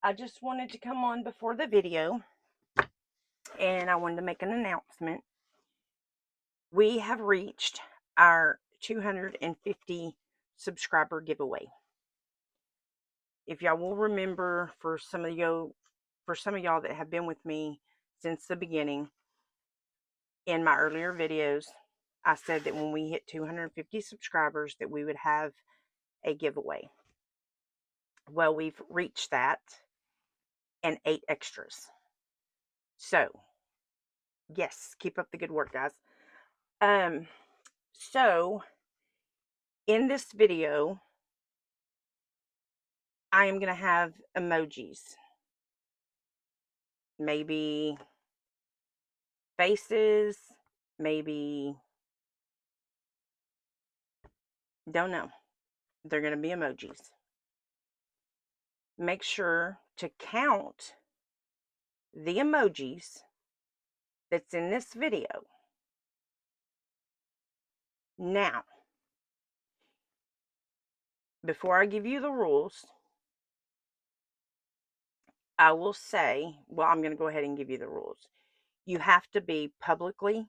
I just wanted to come on before the video, and I wanted to make an announcement. We have reached our 250 subscriber giveaway. If y'all will remember, for some of y'all that have been with me since the beginning, in my earlier videos, I said that when we hit 250 subscribers that we would have a giveaway. Well, we've reached that and 8 extras. So, yes, keep up the good work, guys. So in this video, I am going to have emojis. Maybe faces, maybe, don't know. They're going to be emojis. Make sure to count the emojis that's in this video. Now, before I give you the rules, I will say, well, I'm going to go ahead and give you the rules. You have to be publicly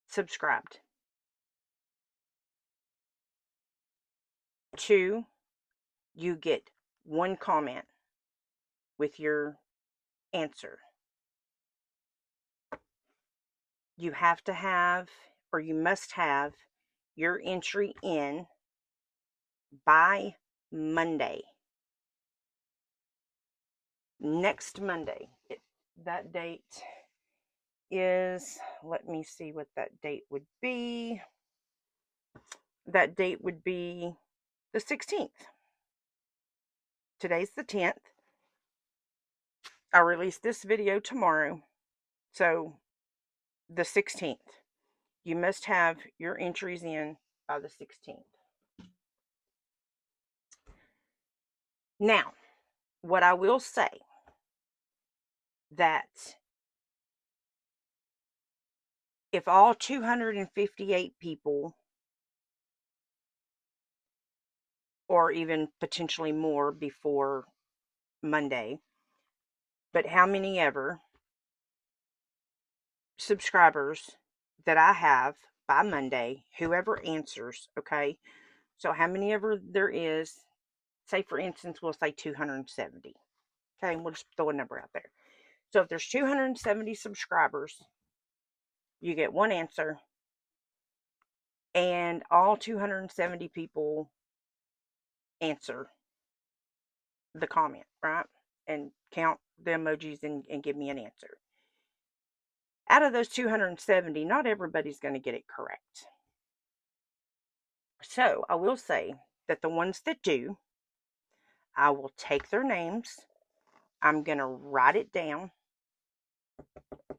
subscribed. 2, you get 1 comment with your answer. You have to have, or you must have, your entry in by Monday. Next Monday. That date is, let me see what that date would be. That date would be the 16th. Today's the 10th. I'll release this video tomorrow. So, the 16th. You must have your entries in by the 16th. Now, what I will say, that if all 258 people, or even potentially more before Monday, but how many ever subscribers that I have by Monday, whoever answers, okay? So how many ever there is, say for instance, we'll say 270. Okay, we'll just throw a number out there. So if there's 270 subscribers, you get 1 answer, and all 270 people answer the comment, right? And count the emojis and give me an answer. Out of those 270, not everybody's going to get it correct. So I will say that the ones that do, I will take their names. I'm going to write it down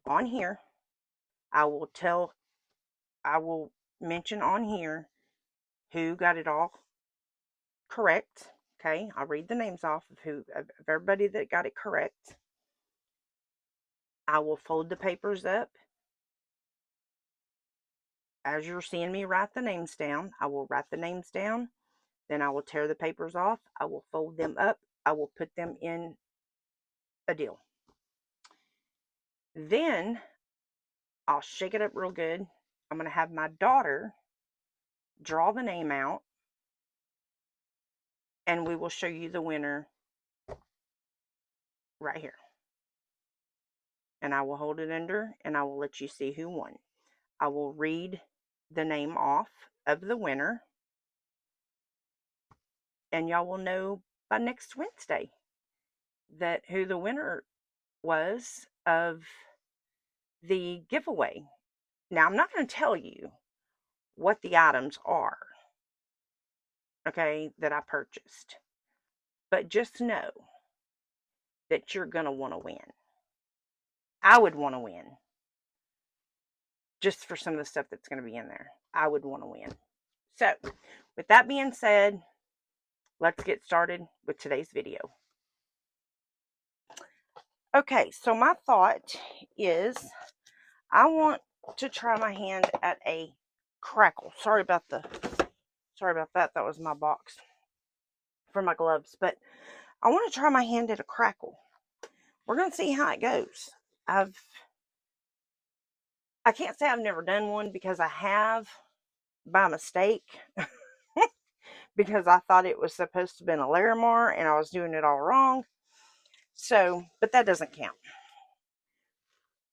on here. I will mention on here who got it all correct. Okay, I'll read the names off of everybody that got it correct. I will fold the papers up as you're seeing me write the names down. I will write the names down, then I will tear the papers off. I will fold them up. I will put them in a deal. Then I'll shake it up real good. I'm going to have my daughter draw the name out, and we will show you the winner right here. And I will hold it under, and I will let you see who won. I will read the name off of the winner, and y'all will know by next Wednesday that who the winner was of the giveaway. Now, I'm not going to tell you what the items are, okay, that I purchased, but just know that you're going to want to win. I would want to win. Just for some of the stuff that's going to be in there. I would want to win. So, with that being said, let's get started with today's video. Okay, so my thought is I want to try my hand at a crackle. Sorry about that. That was my box for my gloves. But I want to try my hand at a crackle. We're going to see how it goes. I can't say I've never done one, because I have by mistake. Because I thought it was supposed to have been a Larimar and I was doing it all wrong. So, but that doesn't count.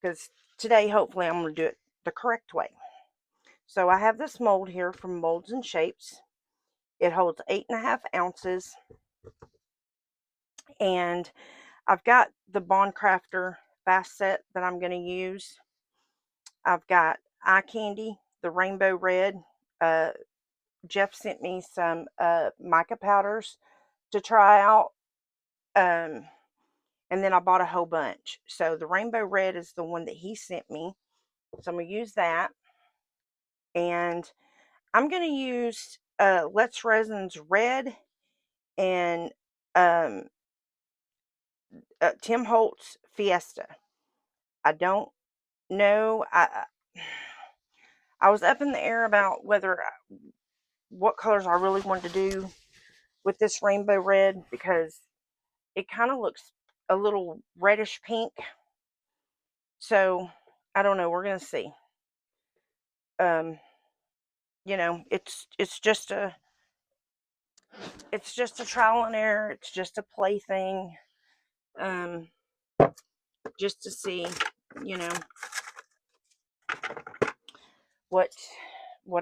Because today, hopefully, I'm going to do it the correct way. So I have this mold here from Molds and Shapes. It holds 8.5 ounces. And I've got the Bond Crafter Fast Set that I'm going to use. I've got Eye Candy, the Rainbow Red. Jeff sent me some mica powders to try out. And then I bought a whole bunch. So the Rainbow Red is the one that he sent me. So I'm going to use that. And I'm going to use Let's Resin's Red and Tim Holtz Fiesta. I don't know. I was up in the air about what colors I really wanted to do with this Rainbow Red, because it kind of looks a little reddish pink. So I don't know. We're gonna see. You know, it's just a trial and error. It's just a play thing. Just to see, you know, what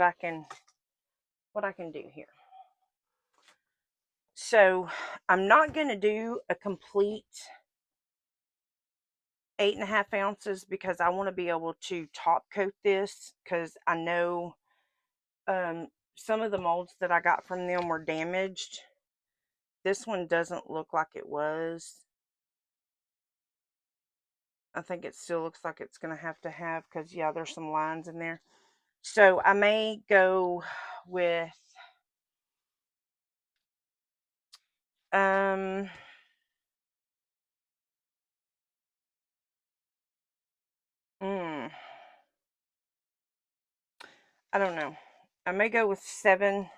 I can do here. So I'm not going to do a complete 8.5 ounces, because I want to be able to top coat this, because I know some of the molds that I got from them were damaged. This one doesn't look like it was. I think it still looks like it's going to have, because yeah, there's some lines in there. So I may go with I don't know. I may go with 7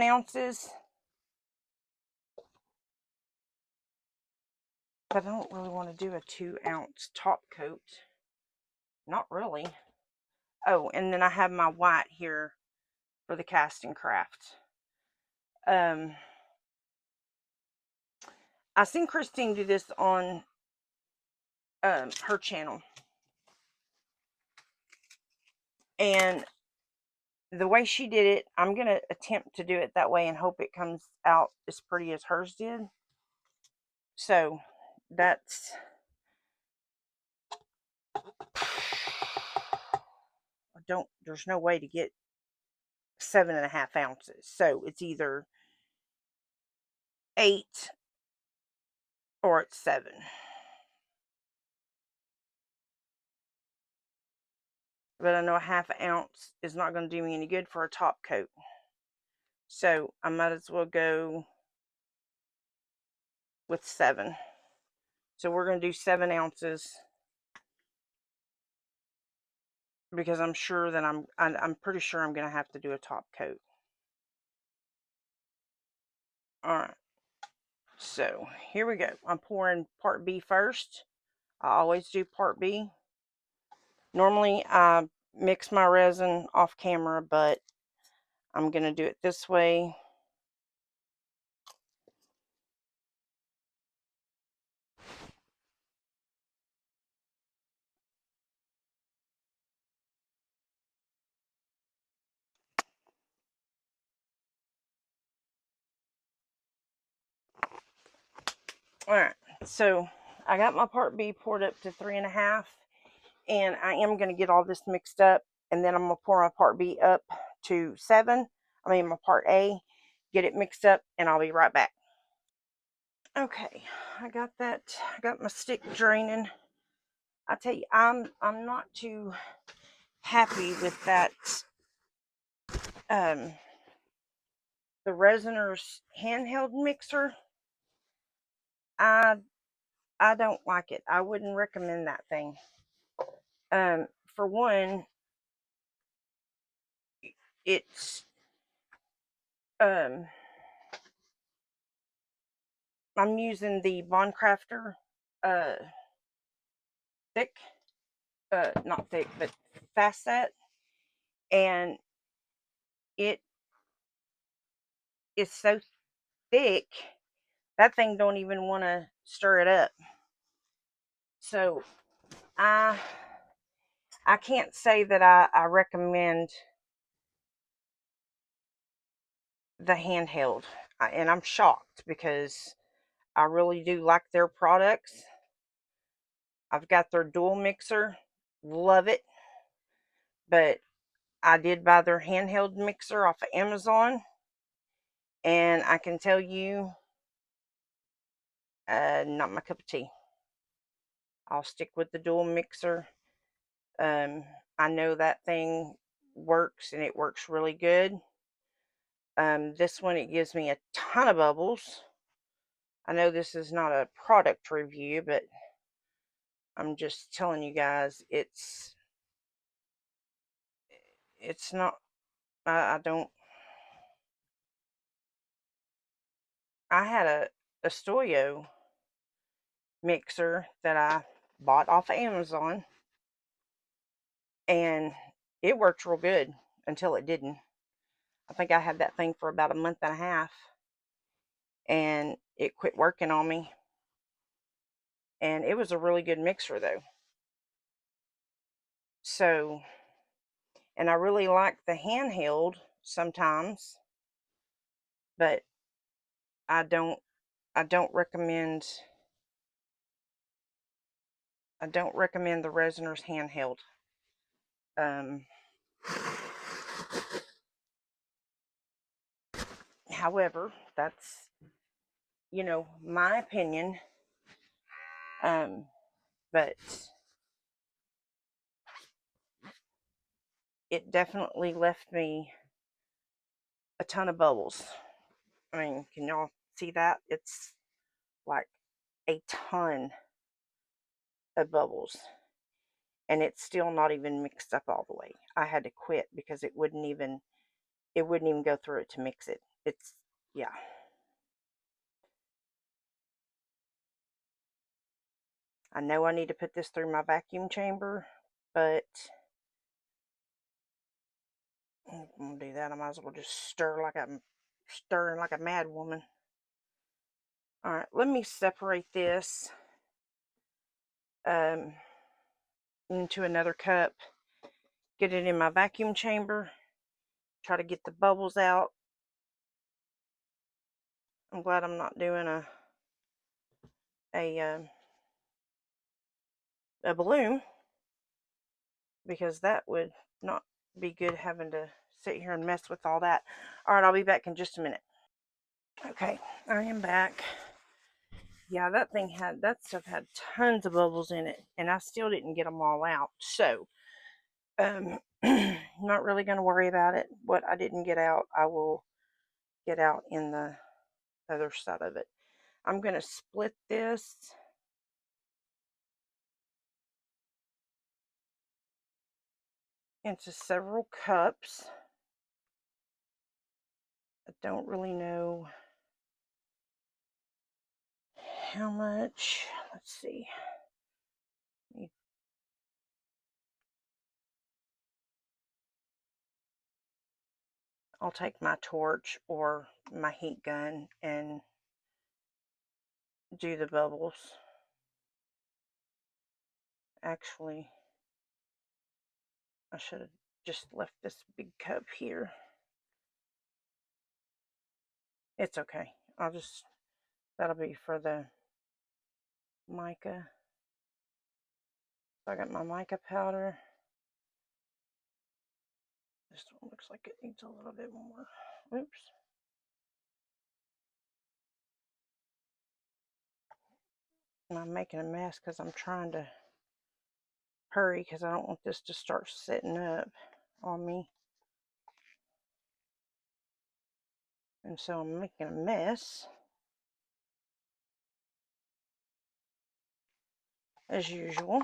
ounces. But I don't really want to do a 2-ounce top coat. Not really. Oh, and then I have my white here for the Castin craft. I seen Christine do this on her channel. And the way she did it, I'm going to attempt to do it that way and hope it comes out as pretty as hers did. So, that's... there's no way to get 7.5 ounces. So, it's either 8 or it's 7. But I know a 1/2 ounce is not going to do me any good for a top coat. So I might as well go with 7. So we're going to do 7 ounces, because I'm sure that I'm pretty sure I'm going to have to do a top coat. Alright. So here we go. I'm pouring part B first. I always do part B. Normally I mix my resin off camera, but I'm going to do it this way. Alright, so I got my part B poured up to 3.5, and I am going to get all this mixed up, and then I'm going to pour my part B up to 7. I mean my part A, get it mixed up, and I'll be right back. Okay, I got my stick draining. I tell you, I'm not too happy with that the Resiner's handheld mixer. I don't like it. I wouldn't recommend that thing. For one, it's I'm using the Bond Crafter thick, not thick, but fast set, and it is so thick that thing don't even want to stir it up. So I can't say that I recommend the handheld, and I'm shocked because I really do like their products. I've got their dual mixer, love it, but I did buy their handheld mixer off of Amazon, and I can tell you, not my cup of tea. I'll stick with the dual mixer. I know that thing works, and it works really good. This one, it gives me a ton of bubbles. I know this is not a product review, but I'm just telling you guys, it's not, I don't, I had a Stoyo mixer that I bought off of Amazon, and it worked real good until it didn't. I think I had that thing for about a month and a half, and it quit working on me. And it was a really good mixer though. So, and I really like the handheld sometimes, but I don't recommend the Resiners handheld. However, that's, you know, my opinion. But it definitely left me a ton of bubbles. I mean, can y'all see that? It's like a ton of bubbles, and it's still not even mixed up all the way. I had to quit because it wouldn't even go through it to mix it. It's, yeah. I know I need to put this through my vacuum chamber, but I'm gonna do that. I might as well just stirring like a mad woman. All right, let me separate this into another cup, get it in my vacuum chamber, try to get the bubbles out. I'm glad I'm not doing a balloon, because that would not be good, having to sit here and mess with all that. All right, I'll be back in just a minute. Okay, I am back. Yeah, that stuff had tons of bubbles in it, and I still didn't get them all out. So, not really going to worry about it. What I didn't get out, I will get out in the other side of it. I'm going to split this into several cups. I don't really know how much. Let's see. I'll take my torch or my heat gun and do the bubbles. Actually, I should have just left this big cup here. It's okay. That'll be for the mica. So I got my mica powder. This one looks like it needs a little bit more. Oops. And I'm making a mess because I'm trying to hurry, because I don't want this to start setting up on me. And so I'm making a mess, as usual.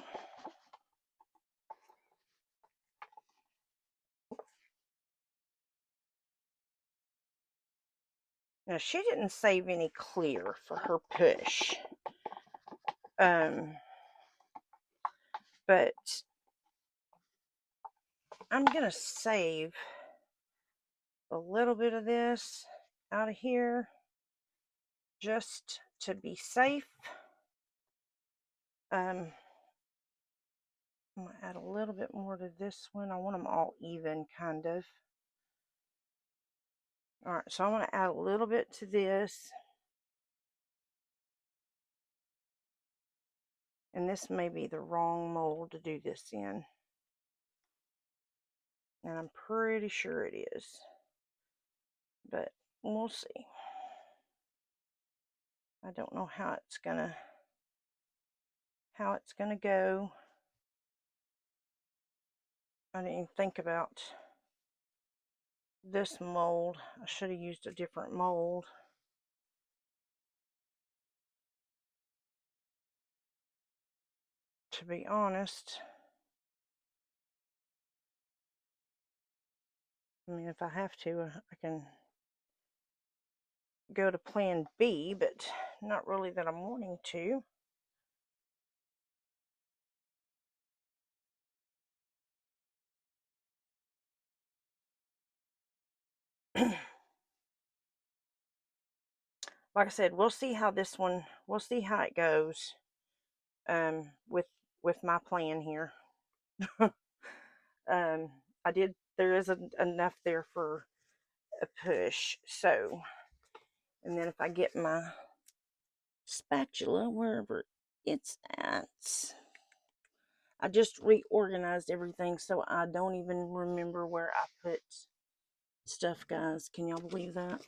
Now, she didn't save any clear for her push. But I'm going to save a little bit of this out of here just to be safe. I'm going to add a little bit more to this one. I want them all even, kind of. Alright, so I'm going to add a little bit to this. And this may be the wrong mold to do this in. And I'm pretty sure it is. But we'll see. I don't know how it's gonna go. I didn't even think about this mold. I should have used a different mold. To be honest. I mean, if I have to, I can go to plan B, but not really that I'm wanting to. Like I said, we'll see how this one, we'll see how it goes with my plan here. There isn't enough there for a push, so, and then if I get my spatula wherever it's at, I just reorganized everything so I don't even remember where I put stuff, guys. Can y'all believe that?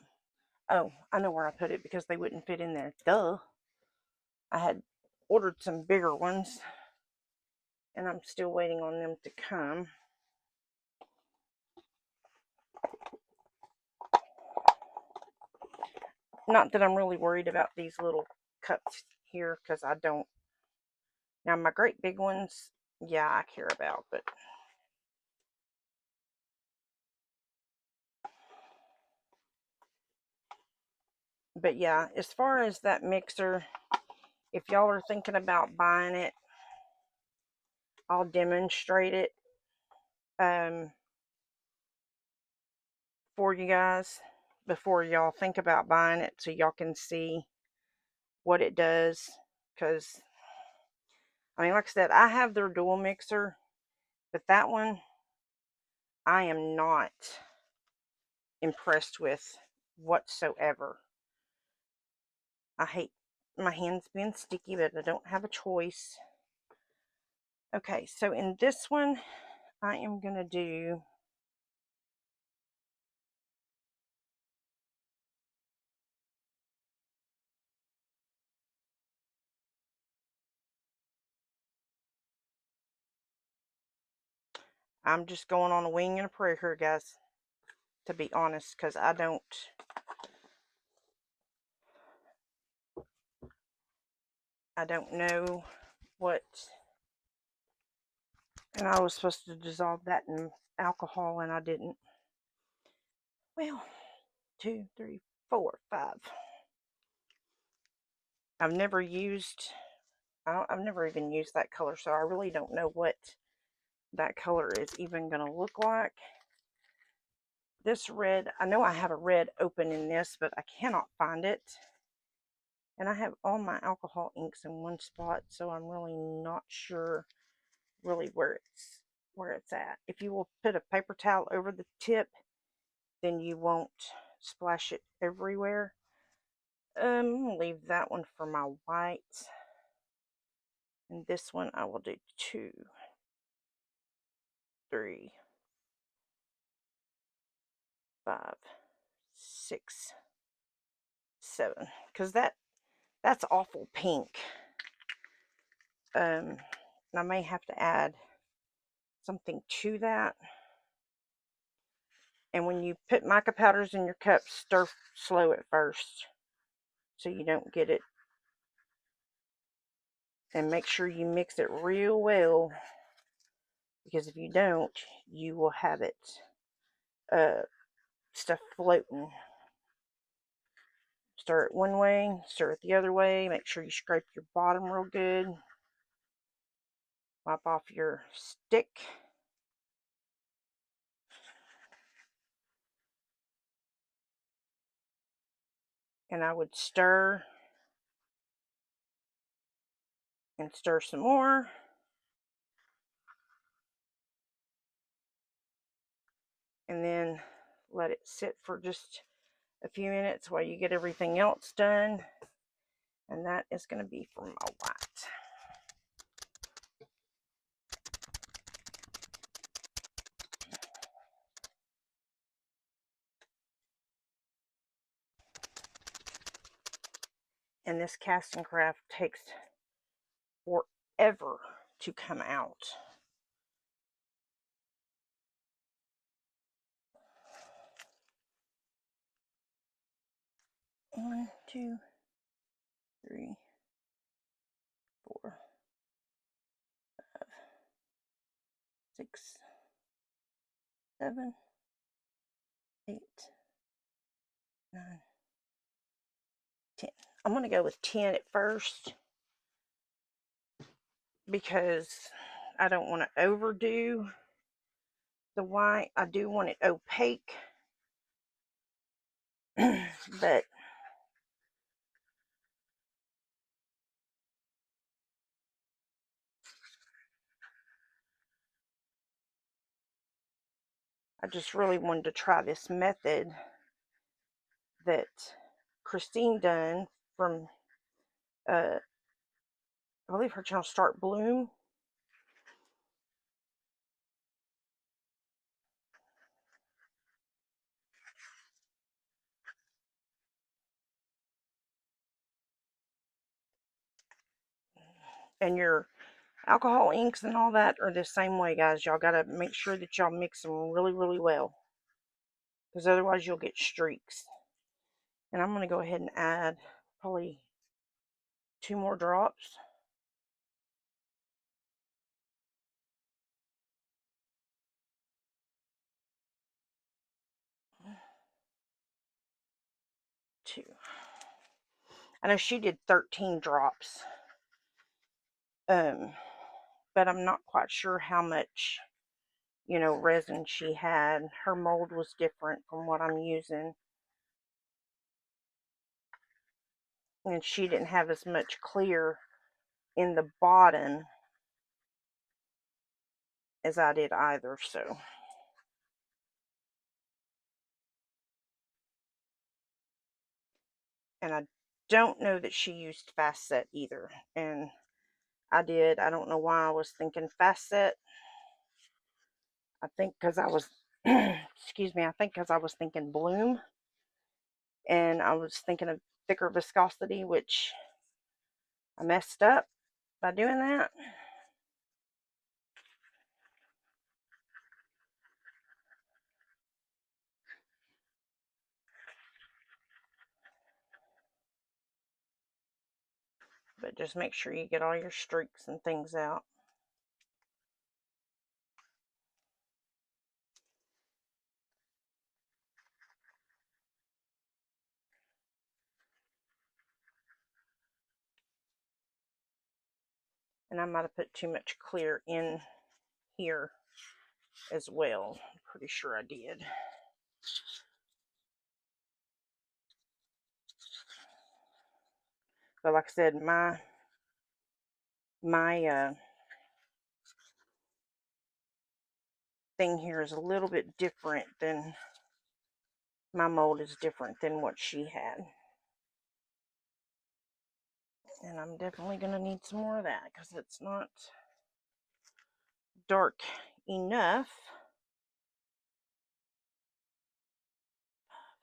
Oh, I know where I put it because they wouldn't fit in there. Duh. I had ordered some bigger ones and I'm still waiting on them to come. Not that I'm really worried about these little cups here because I don't. Now my great big ones, yeah, I care about, but yeah, as far as that mixer, if y'all are thinking about buying it, I'll demonstrate it for you guys before y'all think about buying it, so y'all can see what it does. Because I mean, like I said, I have their dual mixer, but that one I am not impressed with whatsoever. I hate my hands being sticky, but I don't have a choice. Okay, so in this one, I am going to do I'm just going on a wing and a prayer here, guys, to be honest, because I don't know what, and I was supposed to dissolve that in alcohol and I didn't. Well, 2, 3, 4, 5. I've never used, I've never even used that color, so I really don't know what that color is even going to look like. This red, I know I have a red open in this, but I cannot find it. And I have all my alcohol inks in one spot, so I'm really not sure really where it's at. If you will put a paper towel over the tip, then you won't splash it everywhere. I'm gonna leave that one for my white. And this one I will do 2, 3, 5, 6, 7. Because that's awful pink. I may have to add something to that. And when you put mica powders in your cup, stir slow at first so you don't get it. And make sure you mix it real well, because if you don't, you will have it stuff floating. Stir it one way, stir it the other way. Make sure you scrape your bottom real good. Wipe off your stick. And I would stir and stir some more. And then let it sit for just a few minutes while you get everything else done. And that is going to be for my white. And this Castin craft takes forever to come out. One, two, three, 4, 5, 6, 7, 8, 9, 10. I'm going to go with 10 at first because I don't want to overdo the white. I do want it opaque, but I just really wanted to try this method that Christine done from, I believe her channel Start Bloom. And your alcohol inks and all that are the same way, guys. Y'all got to make sure that y'all mix them really, really well, because otherwise you'll get streaks. And I'm going to go ahead and add probably 2 more drops. Two. I know she did 13 drops. But I'm not quite sure how much, resin she had. Her mold was different from what I'm using. And she didn't have as much clear in the bottom as I did either, so. And I don't know that she used fast set either. And I did. I don't know why I was thinking fast set. I think because I was, excuse me, I think because I was thinking bloom. And I was thinking of thicker viscosity, which I messed up by doing that. But just make sure you get all your streaks and things out. And I might have put too much clear in here as well. I'm pretty sure I did. But like I said, my thing here is a little bit different than, my mold is different than what she had. And I'm definitely going to need some more of that because it's not dark enough.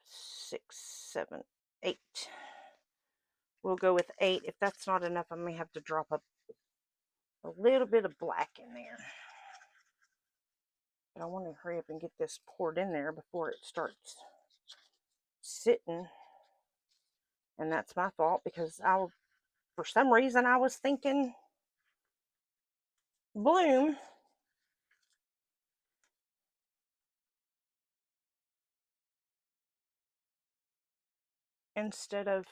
6, 7, 8. We'll go with 8. If that's not enough, I may have to drop a little bit of black in there. But I want to hurry up and get this poured in there before it starts sitting. And that's my fault, because for some reason I was thinking bloom. instead of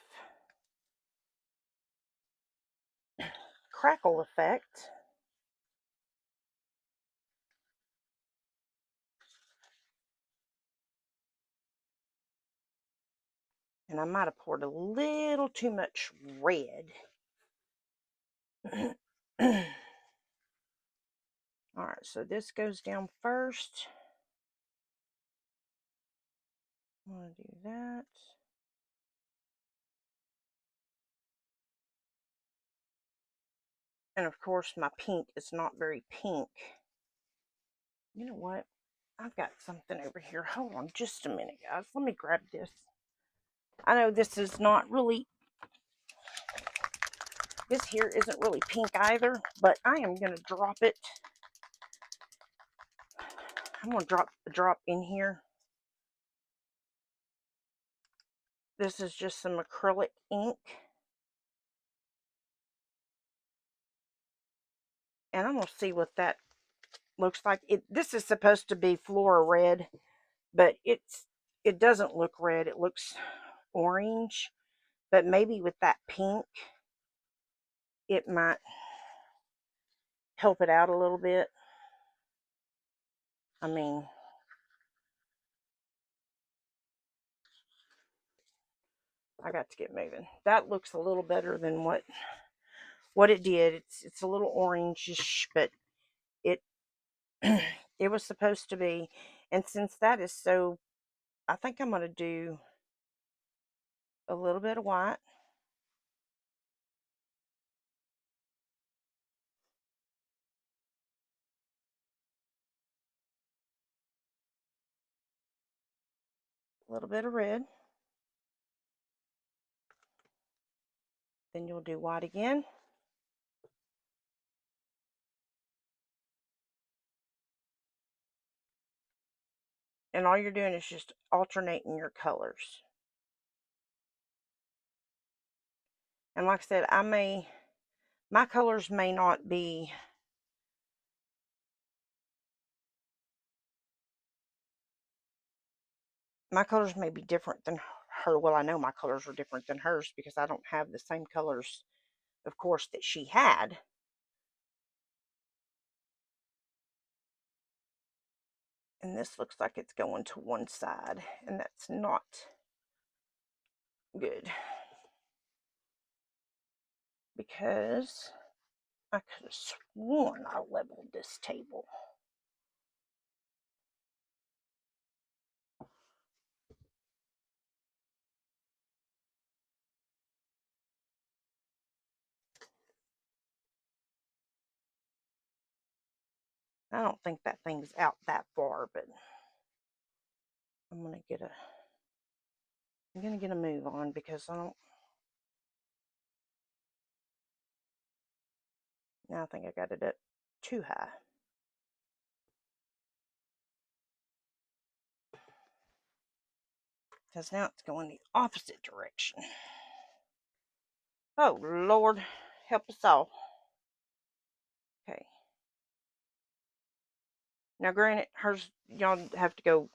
crackle effect. And I might have poured a little too much red. Alright, so this goes down first. I'm going to do that. And of course, my pink is not very pink. You know what? I've got something over here. Hold on just a minute, guys. Let me grab this. I know this is not really, this here isn't really pink either, but I am going to drop it. I'm going to drop in here. This is just some acrylic ink. And I'm going to see what that looks like. This is supposed to be Flora red, but it doesn't look red. It looks orange. But maybe with that pink, it might help it out a little bit. I mean, I got to get moving. That looks a little better than what it did. It's a little orangish, but it it was supposed to be. And since that is so, I think I'm going to do a little bit of white. A little bit of red. Then you'll do white again. And all you're doing is just alternating your colors. And like I said, my colors may not be different than her. Well, I know my colors are different than hers because I don't have the same colors, of course, that she had. And this looks like it's going to one side, and that's not good. Because I could have sworn I leveled this table. I don't think that thing's out that far, but I'm gonna get a move on because now I think I got it up too high. Because now it's going the opposite direction. Oh, Lord, help us all. Okay. Now, granted, hers, y'all have to go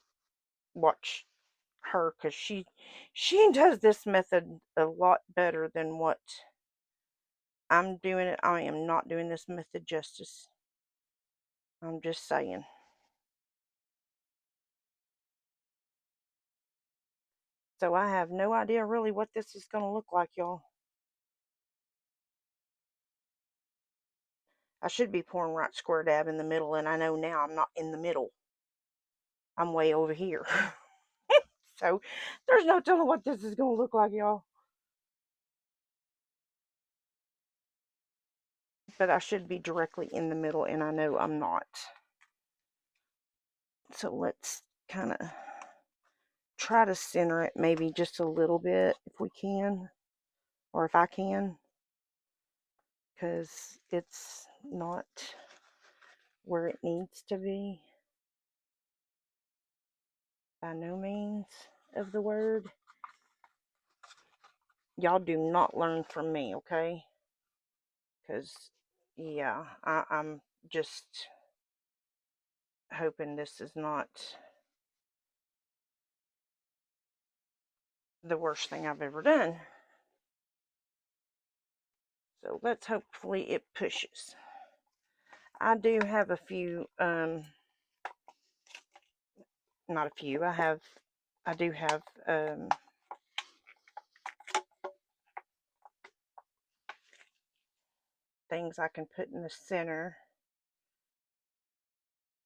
watch her because she does this method a lot better than what I'm doing it. I am not doing this method justice. I'm just saying. So I have no idea really what this is going to look like, y'all. I should be pouring right square dab in the middle, and I know now I'm not in the middle. I'm way over here. So there's no telling what this is going to look like, y'all. But I should be directly in the middle, and I know I'm not. So let's kind of try to center it maybe just a little bit if we can, or if I can, because it's not where it needs to be by no means of the word. Y'all do not learn from me, okay? Because yeah, I'm just hoping this is not the worst thing I've ever done. So let's hopefully it pushes. I do have a few, not a few, I do have things I can put in the center.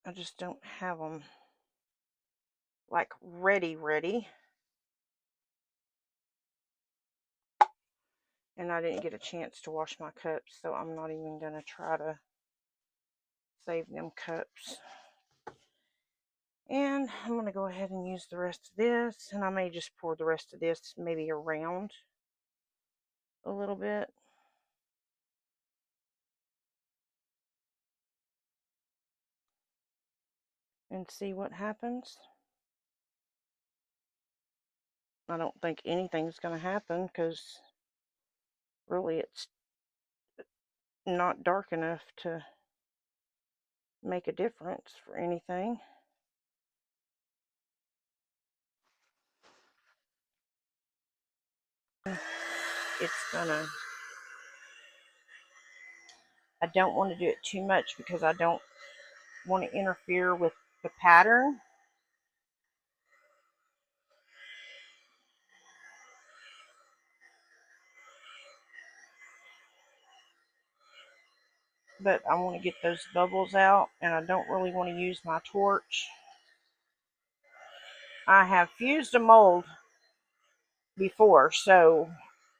I just don't have them like ready. And I didn't get a chance to wash my cups, so I'm not even going to try to save them cups. And I'm going to go ahead and use the rest of this, and I may just pour the rest of this maybe around a little bit. And see what happens. I don't think anything's going to happen because really it's not dark enough to make a difference for anything. It's gonna, I don't want to do it too much because I don't want to interfere with the pattern. But I want to get those bubbles out, and I don't really want to use my torch. I have fused a mold before, so,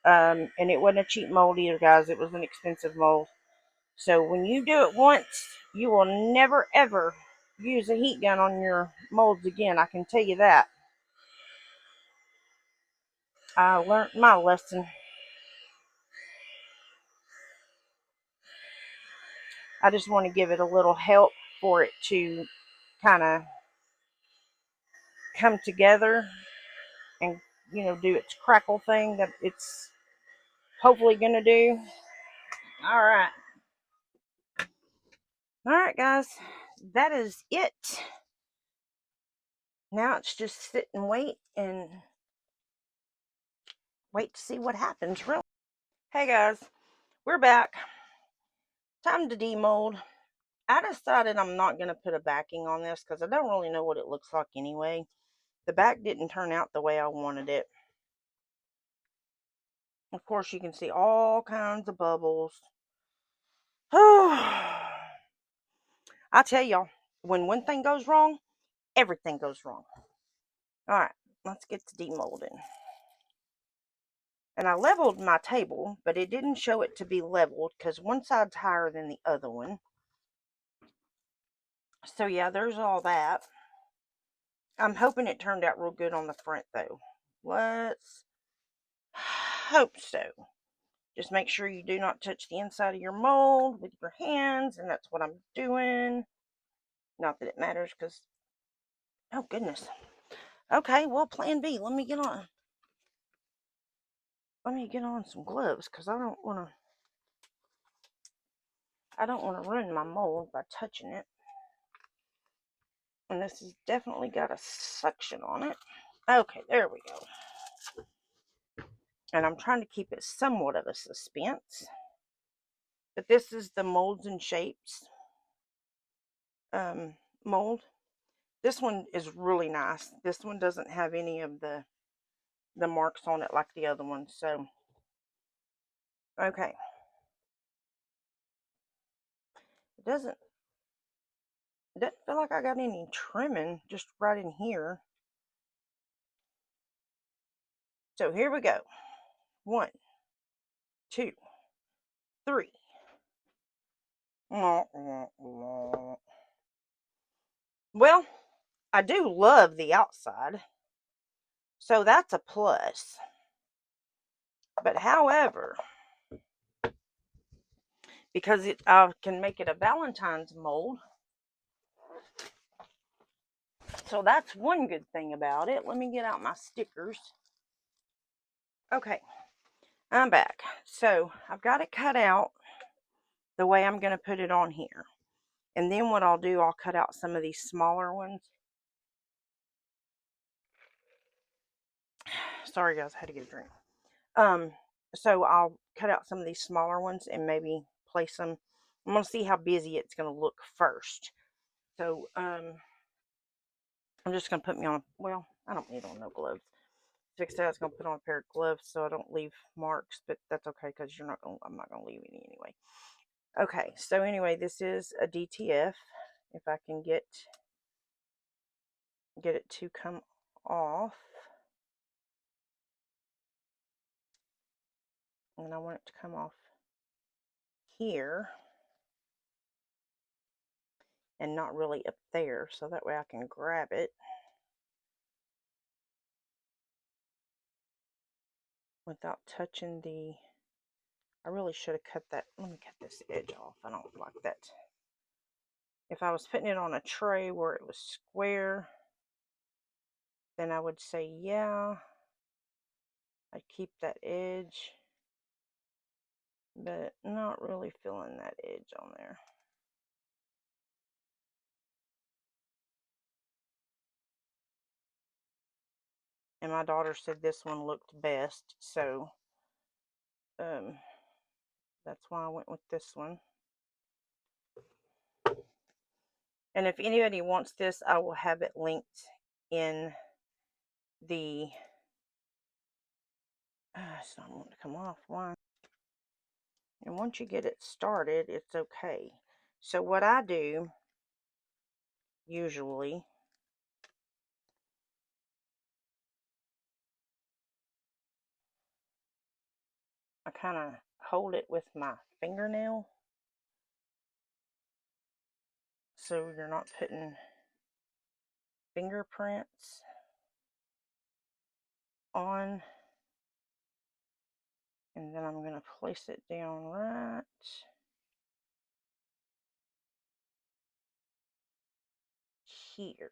and it wasn't a cheap mold either, guys. It was an expensive mold. So when you do it once, you will never ever use a heat gun on your molds again. I can tell you that. I learned my lesson. I just want to give it a little help for it to kind of come together and, you know, do its crackle thing that it's hopefully going to do. All right. All right, guys. That is it. Now it's just sit and wait to see what happens, really. Hey, guys. We're back. Time to demold. I decided I'm not going to put a backing on this because I don't really know what it looks like anyway. The back didn't turn out the way I wanted it. Of course, you can see all kinds of bubbles. I tell y'all, when one thing goes wrong, everything goes wrong. All right, let's get to demolding. And I leveled my table, but it didn't show it to be leveled because one side's higher than the other one. So yeah, there's all that. I'm hoping it turned out real good on the front though. Let's hope so. Just make sure you do not touch the inside of your mold with your hands, and that's what I'm doing. Not that it matters because, oh goodness. Okay, well, plan B. Let me get on some gloves because I don't want to ruin my mold by touching it. And this has definitely got a suction on it. Okay, there we go. And I'm trying to keep it somewhat of a suspense. But this is the Molds and Shapes mold. This one is really nice. This one doesn't have any of the marks on it like the other one. So, okay. It doesn't feel like I got any trimming just right in here. So here we go. 1, 2, 3. Well, I do love the outside, so that's a plus. But however, because I can make it a Valentine's mold, so that's one good thing about it. Let me get out my stickers. Okay, I'm back. So I've got it cut out the way I'm going to put it on here. And then what I'll do, I'll cut out some of these smaller ones. Sorry guys, I had to get a drink. So I'll cut out some of these smaller ones and maybe place them. I'm going to see how busy it's going to look first. So, I'm just going to put me on, well, I don't need on no gloves. Fixed that I was going to put on a pair of gloves so I don't leave marks, but that's okay because I'm not going to leave any anyway. Okay, so anyway, this is a DTF. If I can get it to come off. And I want it to come off here and not really up there, so that way I can grab it without touching the, I really should have cut that. Let me cut this edge off. I don't like that. If I was putting it on a tray where it was square, then I would say, yeah, I'd keep that edge, but not really feeling that edge on there. And my daughter said this one looked best, so that's why I went with this one. And if anybody wants this, I will have it linked in the, it's not wanting to come off. Why? And once you get it started, it's okay. So what I do, usually, I kind of hold it with my fingernail. So you're not putting fingerprints on. And then I'm going to place it down right here.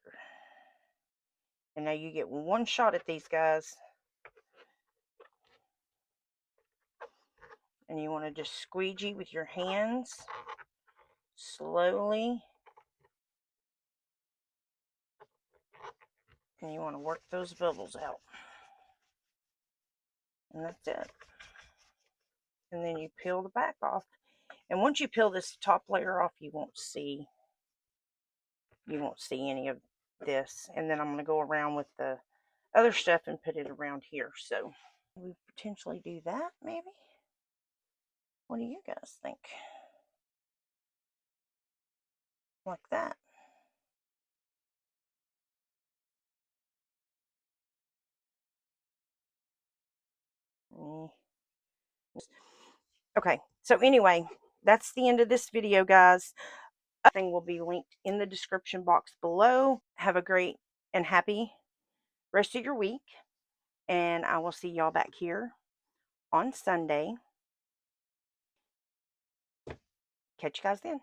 And now you get one shot at these guys. And you want to just squeegee with your hands slowly. And you want to work those bubbles out. And that's it. And then you peel the back off. And once you peel this top layer off, you won't see any of this. And then I'm going to go around with the other stuff and put it around here. So we potentially do that, maybe. What do you guys think? Like that. Okay, so anyway, that's the end of this video, guys. Everything will be linked in the description box below. Have a great and happy rest of your week, and I will see y'all back here on Sunday. Catch you guys then.